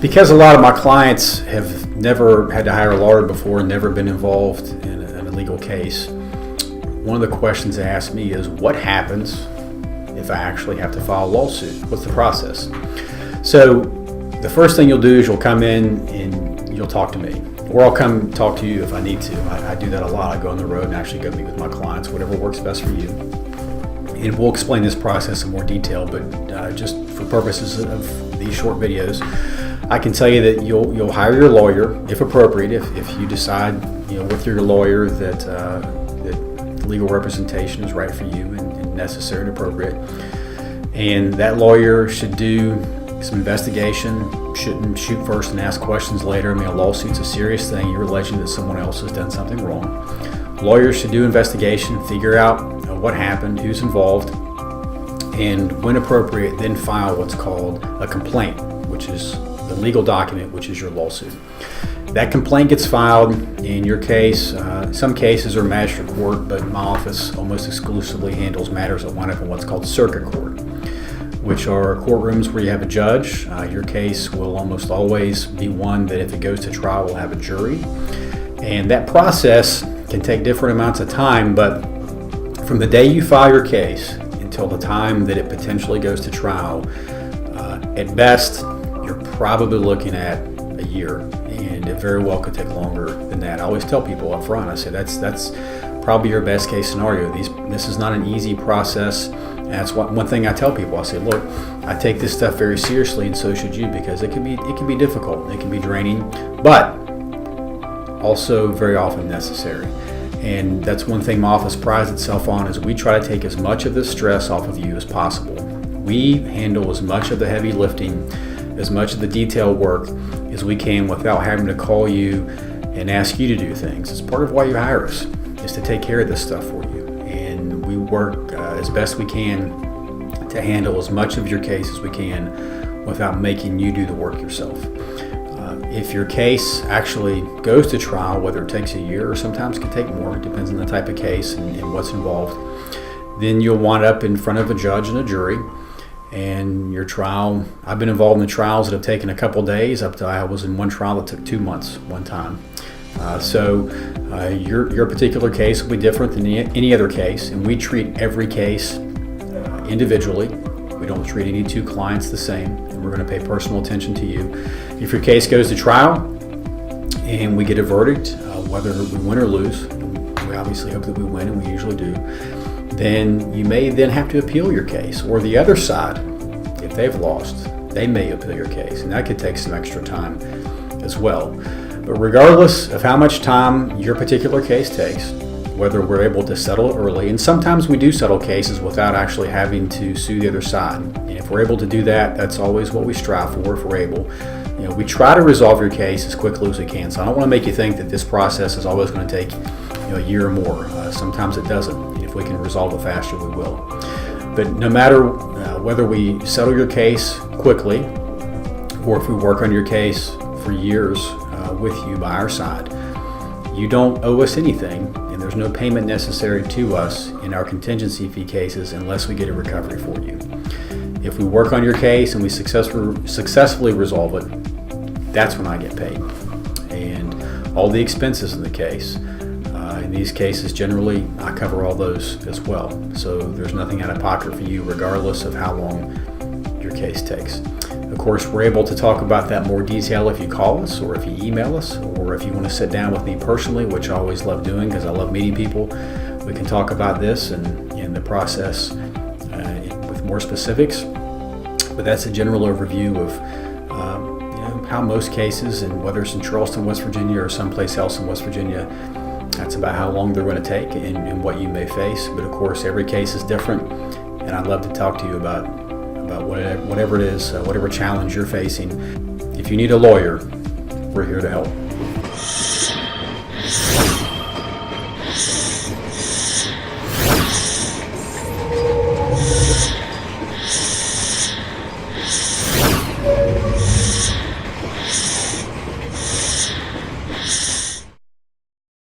Because a lot of my clients have never had to hire a lawyer before, never been involved in a legal case, one of the questions they ask me is, what happens if I actually have to file a lawsuit? What's the process? So the first thing you'll do is you'll come in and you'll talk to me, or I'll come talk to you if I need to. I do that a lot. I go on the road and actually go meet with my clients, whatever works best for you. And we'll explain this process in more detail, but just for purposes of these short videos, I can tell you that you'll hire your lawyer if appropriate. If you decide, with your lawyer that legal representation is right for you and necessary and appropriate, and that lawyer should do some investigation. Shouldn't shoot first and ask questions later. I mean, a lawsuit's a serious thing. You're alleging that someone else has done something wrong. Lawyers should do investigation, figure out what happened, who's involved, and when appropriate, then file what's called a complaint, which is the legal document, which is your lawsuit. That complaint gets filed in your case. Some cases are magistrate court, but my office almost exclusively handles matters that wind up in what's called circuit court, which are courtrooms where you have a judge. Your case will almost always be one that if it goes to trial will have a jury. And that process can take different amounts of time, but from the day you file your case until the time that it potentially goes to trial, at best, you're probably looking at a year, and it very well could take longer than that. I always tell people up front, I say that's probably your best case scenario. This is not an easy process. And that's one thing I tell people. I say, look, I take this stuff very seriously, and so should you, because it can be difficult, it can be draining, but also very often necessary. And that's one thing my office prides itself on, is we try to take as much of the stress off of you as possible. We handle as much of the heavy lifting, as much of the detailed work as we can without having to call you and ask you to do things. It's part of why you hire us, is to take care of this stuff for you. And we work as best we can to handle as much of your case as we can without making you do the work yourself. If your case actually goes to trial, whether it takes a year or sometimes it can take more, it depends on the type of case and what's involved, then you'll wind up in front of a judge and a jury. And your trial, I've been involved in trials that have taken a couple days, up to I was in one trial that took 2 months one time. So your particular case will be different than any other case, and we treat every case individually. We don't treat any two clients the same, and we're going to pay personal attention to you. If your case goes to trial and we get a verdict, whether we win or lose, we obviously hope that we win, and we usually do, then you may then have to appeal your case. Or the other side, if they've lost, they may appeal your case, and that could take some extra time as well. But regardless of how much time your particular case takes, whether we're able to settle it early, and sometimes we do settle cases without actually having to sue the other side. And if we're able to do that, that's always what we strive for if we're able. We try to resolve your case as quickly as we can. So I don't want to make you think that this process is always going to take a year or more. Sometimes it doesn't. And if we can resolve it faster, we will. But no matter whether we settle your case quickly or if we work on your case for years with you by our side, you don't owe us anything, and there's no payment necessary to us in our contingency fee cases unless we get a recovery for you. If we work on your case and we successfully resolve it, that's when I get paid. And all the expenses in the case. In these cases, generally, I cover all those as well. So there's nothing out of pocket for you, regardless of how long your case takes. Of course, we're able to talk about that in more detail if you call us, or if you email us, or if you want to sit down with me personally, which I always love doing because I love meeting people. We can talk about this and the process with more specifics. But that's a general overview of how most cases, and whether it's in Charleston, West Virginia, or someplace else in West Virginia, that's about how long they're going to take and what you may face. But of course, every case is different, and I'd love to talk to you about whatever it is, whatever challenge you're facing. If you need a lawyer, we're here to help.